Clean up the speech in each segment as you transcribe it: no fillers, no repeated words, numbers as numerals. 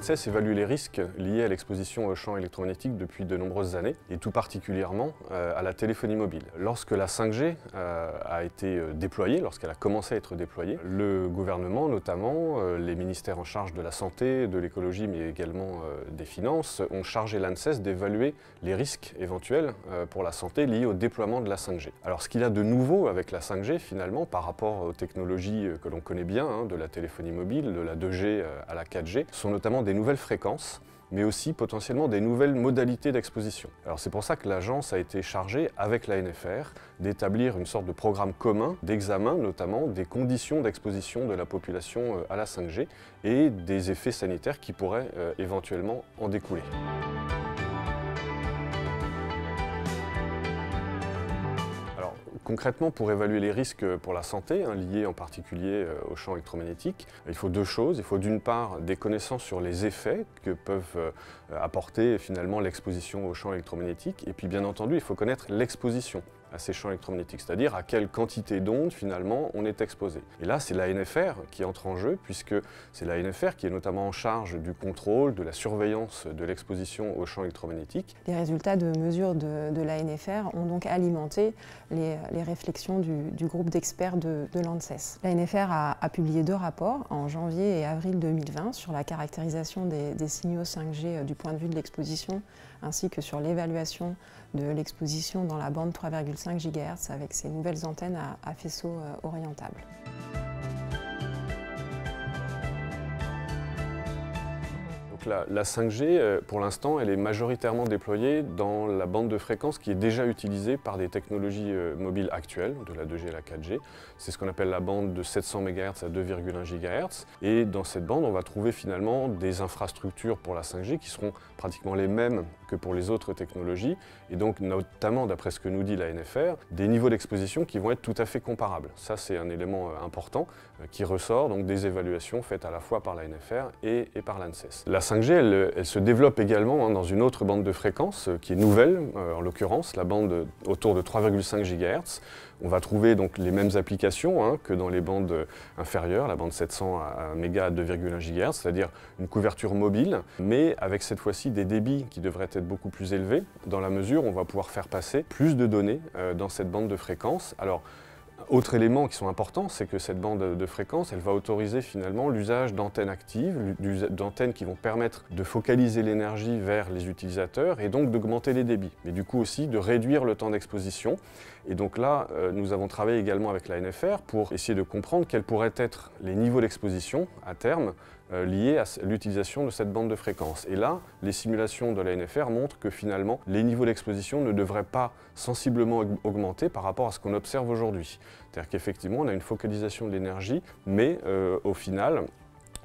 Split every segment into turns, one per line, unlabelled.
L'ANSES évalue les risques liés à l'exposition aux champs électromagnétiques depuis de nombreuses années, et tout particulièrement à la téléphonie mobile. Lorsque la 5G a été déployée, lorsqu'elle a commencé à être déployée, le gouvernement, notamment les ministères en charge de la santé, de l'écologie, mais également des finances, ont chargé l'ANSES d'évaluer les risques éventuels pour la santé liés au déploiement de la 5G. Alors ce qu'il y a de nouveau avec la 5G finalement par rapport aux technologies que l'on connaît bien, de la téléphonie mobile, de la 2G à la 4G, sont notamment des nouvelles fréquences, mais aussi potentiellement des nouvelles modalités d'exposition. Alors c'est pour ça que l'agence a été chargée, avec l'ANFR, d'établir une sorte de programme commun d'examen, notamment des conditions d'exposition de la population à la 5G et des effets sanitaires qui pourraient éventuellement en découler. Concrètement, pour évaluer les risques pour la santé, liés en particulier aux champs électromagnétiques, il faut deux choses. Il faut d'une part des connaissances sur les effets que peuvent apporter finalement l'exposition aux champs électromagnétiques, et puis bien entendu, il faut connaître l'exposition à ces champs électromagnétiques, c'est-à-dire à quelle quantité d'ondes finalement on est exposé. Et là, c'est l'ANFR qui entre en jeu, puisque c'est l'ANFR qui est notamment en charge du contrôle, de la surveillance de l'exposition aux champs électromagnétiques.
Les résultats de mesures de l'ANFR ont donc alimenté les réflexions du groupe d'experts de l'ANSES. L'ANFR a publié 2 rapports en janvier et avril 2020 sur la caractérisation des signaux 5G du point de vue de l'exposition, ainsi que sur l'évaluation de l'exposition dans la bande 3,5 GHz avec ces nouvelles antennes à faisceau orientable.
La 5G, pour l'instant, elle est majoritairement déployée dans la bande de fréquence qui est déjà utilisée par des technologies mobiles actuelles, de la 2G à la 4G. C'est ce qu'on appelle la bande de 700 MHz à 2,1 GHz. Et dans cette bande, on va trouver finalement des infrastructures pour la 5G qui seront pratiquement les mêmes que pour les autres technologies. Et donc, notamment, d'après ce que nous dit l'ANFR, des niveaux d'exposition qui vont être tout à fait comparables. Ça, c'est un élément important qui ressort donc, des évaluations faites à la fois par l'ANFR et par l'ANSES. La 5G, elle se développe également dans une autre bande de fréquence qui est nouvelle, en l'occurrence la bande autour de 3,5 GHz. On va trouver donc les mêmes applications que dans les bandes inférieures, la bande 700 mégas à 2,1 GHz, c'est-à-dire une couverture mobile, mais avec cette fois-ci des débits qui devraient être beaucoup plus élevés, dans la mesure où on va pouvoir faire passer plus de données dans cette bande de fréquence. Alors, autre élément qui sont importants, c'est que cette bande de fréquence, elle va autoriser finalement l'usage d'antennes actives, d'antennes qui vont permettre de focaliser l'énergie vers les utilisateurs et donc d'augmenter les débits, mais du coup aussi de réduire le temps d'exposition. Et donc là, nous avons travaillé également avec l'ANFR pour essayer de comprendre quels pourraient être les niveaux d'exposition à terme liés à l'utilisation de cette bande de fréquence. Et là, les simulations de l'ANFR montrent que finalement, les niveaux d'exposition ne devraient pas sensiblement augmenter par rapport à ce qu'on observe aujourd'hui. C'est-à-dire qu'effectivement, on a une focalisation de l'énergie, mais au final,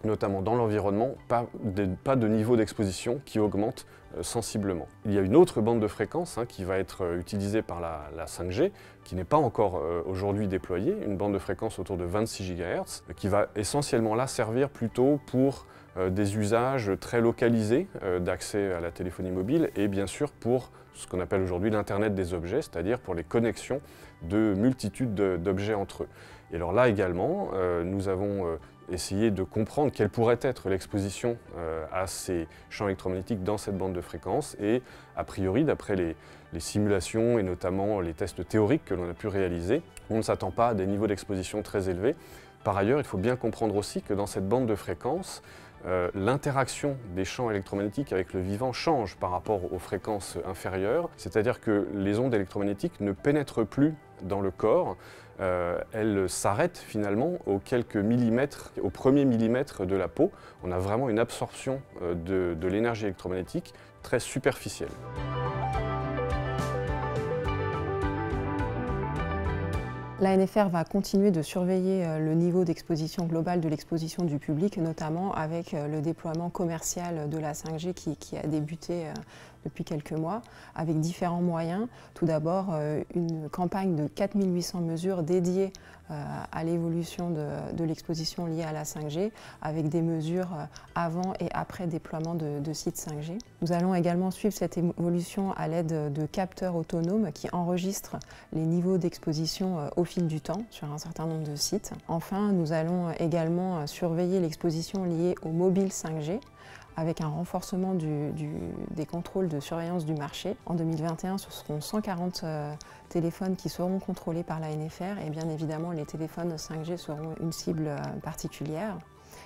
notamment dans l'environnement, pas de niveau d'exposition qui augmente sensiblement. Il y a une autre bande de fréquence qui va être utilisée par la 5G, qui n'est pas encore aujourd'hui déployée, une bande de fréquence autour de 26 GHz, qui va essentiellement là servir plutôt pour des usages très localisés d'accès à la téléphonie mobile et bien sûr pour ce qu'on appelle aujourd'hui l'Internet des objets, c'est-à-dire pour les connexions de multitudes d'objets entre eux. Et alors là également, nous avons essayé de comprendre quelle pourrait être l'exposition à ces champs électromagnétiques dans cette bande de fréquence et a priori, d'après les simulations et notamment les tests théoriques que l'on a pu réaliser, on ne s'attend pas à des niveaux d'exposition très élevés. Par ailleurs, il faut bien comprendre aussi que dans cette bande de fréquence, l'interaction des champs électromagnétiques avec le vivant change par rapport aux fréquences inférieures, c'est-à-dire que les ondes électromagnétiques ne pénètrent plus dans le corps, elles s'arrêtent finalement aux quelques millimètres, au premier millimètre de la peau. On a vraiment une absorption de l'énergie électromagnétique très superficielle.
L'ANFR va continuer de surveiller le niveau d'exposition globale de l'exposition du public, notamment avec le déploiement commercial de la 5G qui a débuté depuis quelques mois, avec différents moyens. Tout d'abord, une campagne de 4800 mesures dédiées à l'évolution de l'exposition liée à la 5G, avec des mesures avant et après déploiement de sites 5G. Nous allons également suivre cette évolution à l'aide de capteurs autonomes qui enregistrent les niveaux d'exposition au fil du temps sur un certain nombre de sites. Enfin, nous allons également surveiller l'exposition liée au mobile 5G, avec un renforcement des contrôles de surveillance du marché. En 2021, ce seront 140 téléphones qui seront contrôlés par l'ANFR et bien évidemment les téléphones 5G seront une cible particulière.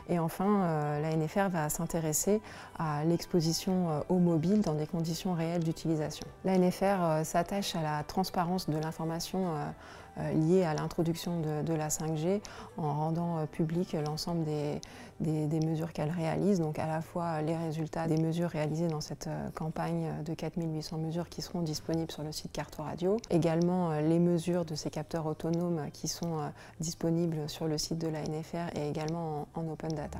Et enfin, l'ANFR va s'intéresser à l'exposition au mobile dans des conditions réelles d'utilisation. L'ANFR s'attache à la transparence de l'information liée à l'introduction de la 5G en rendant public l'ensemble des mesures qu'elle réalise, donc à la fois les résultats des mesures réalisées dans cette campagne de 4800 mesures qui seront disponibles sur le site Carto Radio, également les mesures de ces capteurs autonomes qui sont disponibles sur le site de l'ANFR et également en open data.